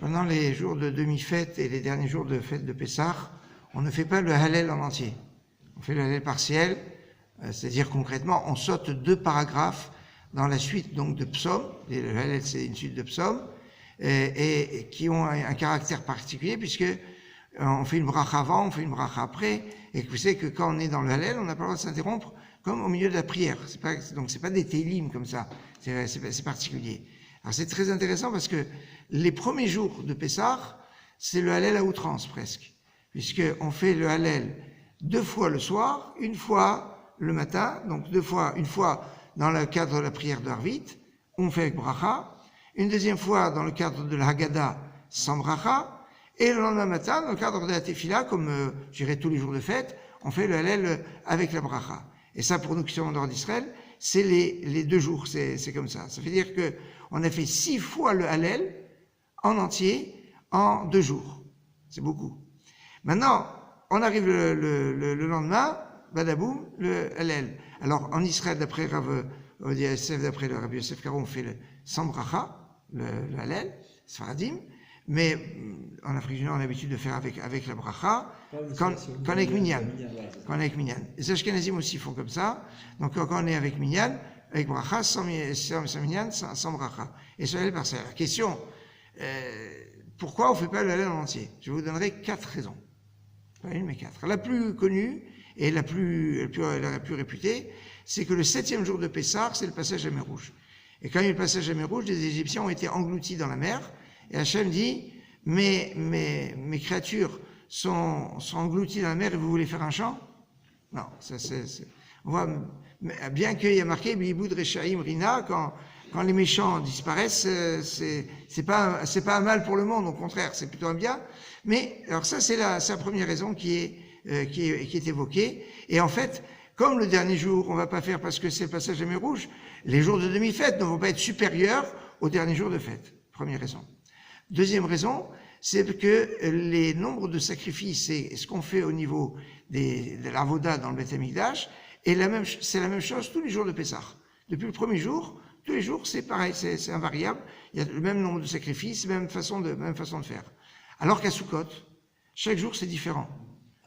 Pendant les jours de demi-fête et les derniers jours de fête de Pessah, on ne fait pas le Hallel en entier. On fait le Hallel partiel, c'est-à-dire concrètement, on saute 2 paragraphes dans la suite donc de psaumes. Et le Hallel, c'est une suite de psaumes et qui ont un caractère particulier puisque on fait une bracha avant, on fait une bracha après, et vous savez que quand on est dans le Hallel, on n'a pas le droit de s'interrompre comme au milieu de la prière. Donc c'est pas des télim comme ça, c'est particulier. Alors c'est très intéressant parce que les premiers jours de Pessah, c'est le Hallel à outrance presque, puisqu'on fait le Hallel 2 fois le soir, 1 fois le matin, donc 1 fois dans le cadre de la prière de Harvit, on fait avec bracha, une deuxième fois dans le cadre de la Haggadah sans bracha, et le lendemain matin, dans le cadre de la Tefila, comme je dirais tous les jours de fête, on fait le Hallel avec la bracha. Et ça, pour nous qui sommes en dehors d'Israël, c'est les 2 jours, c'est comme ça. Ça veut dire que on a fait 6 fois le Hallel en entier en 2 jours. C'est beaucoup. Maintenant, on arrive le lendemain, badaboum, le Hallel. Alors, en Israël, d'après Rav Yosef, d'après le Rabbi Yosef Karo, on fait le sans bracha, le Hallel, Sfaradim. Mais en Afrique du Nord, on a l'habitude de faire avec la bracha, quand avec minyan. Quand avec minyan. Les Ashkenazim aussi font comme ça. Donc quand on est avec minyan, avec bracha, sans minyan, sans bracha. Et ça est par ça. La question, pourquoi on ne fait pas le Hallel en entier? Je vous donnerai 4 raisons. Pas une, mais 4. La plus connue et la plus réputée, c'est que le 7e jour de Pessah, c'est le passage à mer Rouge. Et quand il y a eu le passage à mer Rouge, les Égyptiens ont été engloutis dans la mer. Et Hachem dit, mes créatures sont englouties dans la mer et vous voulez faire un chant? Non, on voit, bien qu'il y a marqué, Biboud Rechaim Rina, quand les méchants disparaissent, c'est pas un mal pour le monde, au contraire, c'est plutôt un bien. Mais, alors ça, c'est la première raison qui est évoquée. Et en fait, comme le dernier jour, on va pas faire parce que c'est le passage à mer Rouge, les jours de demi-fête ne vont pas être supérieurs aux derniers jours de fête. Première raison. Deuxième raison, c'est que les nombres de sacrifices et ce qu'on fait au niveau de l'avoda dans le Beth Amikdash, c'est la même chose tous les jours de Pessah. Depuis le premier jour, tous les jours, c'est pareil, c'est invariable. Il y a le même nombre de sacrifices, même façon de faire. Alors qu'à Sukkot, chaque jour, c'est différent.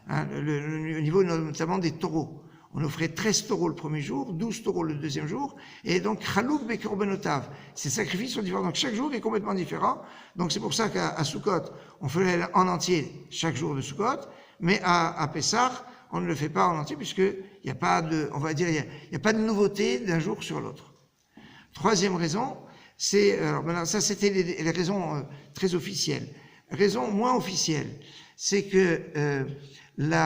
Hein, au niveau notamment des taureaux. On offrait 13 taureaux le premier jour, 12 taureaux le deuxième jour, et donc Chalouk Bekorbenotav. Ces sacrifices sont différents, donc chaque jour est complètement différent. Donc c'est pour ça qu'à Sukkot, on fait en entier chaque jour de Sukkot, mais à Pessah, on ne le fait pas en entier puisqu'il n'y a pas de, on va dire, il y a pas de nouveauté d'un jour sur l'autre. Troisième raison, c'est, alors maintenant, ça c'était les raisons très officielles. Raison moins officielle, c'est que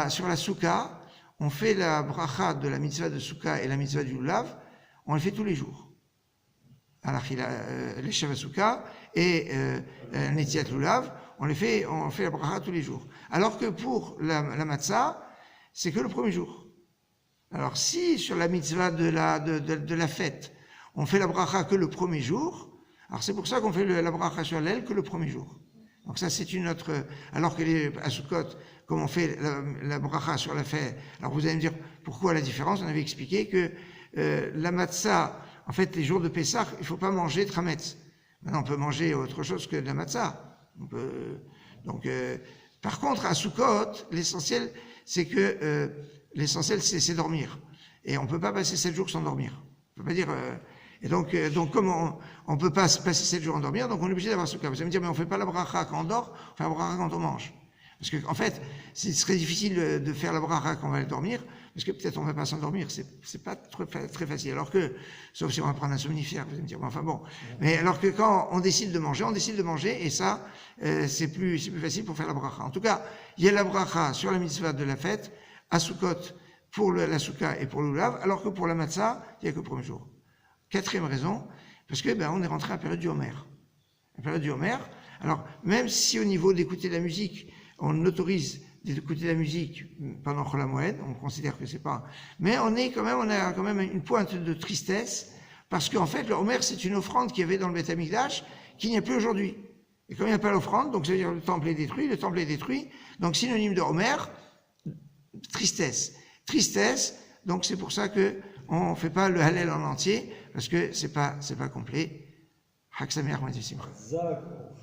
sur la Souka, on fait la bracha de la mitzvah de Souka et la mitzvah du Lulav, on le fait tous les jours. Alors les Shav Souka et Netiat Lulav, on fait la bracha tous les jours. Alors que pour la matzah, c'est que le premier jour. Alors si sur la mitzvah de la fête, on fait la bracha que le premier jour, alors c'est pour ça qu'on fait la bracha sur l'aile que le premier jour. Donc ça c'est une autre, alors que à Sukkot, comme on fait la bracha sur la fête, alors vous allez me dire pourquoi la différence? On avait expliqué que la matzah, en fait les jours de Pessah, il faut pas manger de chametz. Maintenant on peut manger autre chose que de la matzah. Par contre à Sukkot, l'essentiel c'est c'est dormir. Et on peut pas passer 7 jours sans dormir. On peut pas dire et donc comme on peut pas passer 7 jours sans dormir, donc on est obligé d'avoir ce cas. Vous allez me dire mais on fait pas la bracha quand on dort, on fait la bracha quand on mange. Parce que en fait, ce serait difficile de faire la bracha quand on va dormir, parce que peut-être on va pas s'endormir, c'est pas très facile. Alors que, sauf si on va prendre un somnifère, vous allez me dire, enfin bon. Mais alors que quand on décide de manger, et ça, c'est plus facile pour faire la bracha. En tout cas, il y a la bracha sur la mitzvah de la fête, à Sukkot, pour la souka et pour le lulav, alors que pour la matzah, il n'y a que le premier jour. Quatrième raison, parce que on est rentré à la période du Homer. La période du Homer, alors même si au niveau d'écouter de la musique, on autorise d'écouter la musique pendant Chol HaMoed, on considère que c'est pas, mais on a quand même une pointe de tristesse, parce qu'en fait, le Homer, c'est une offrande qu'il y avait dans le Beth Amikdash, qu'il n'y a plus aujourd'hui. Et comme il n'y a pas l'offrande, donc ça veut dire le temple est détruit, donc synonyme de Homer, tristesse. Donc c'est pour ça que on fait pas le Hallel en entier, parce que c'est pas complet. Chag Sameach, Moed Simcha.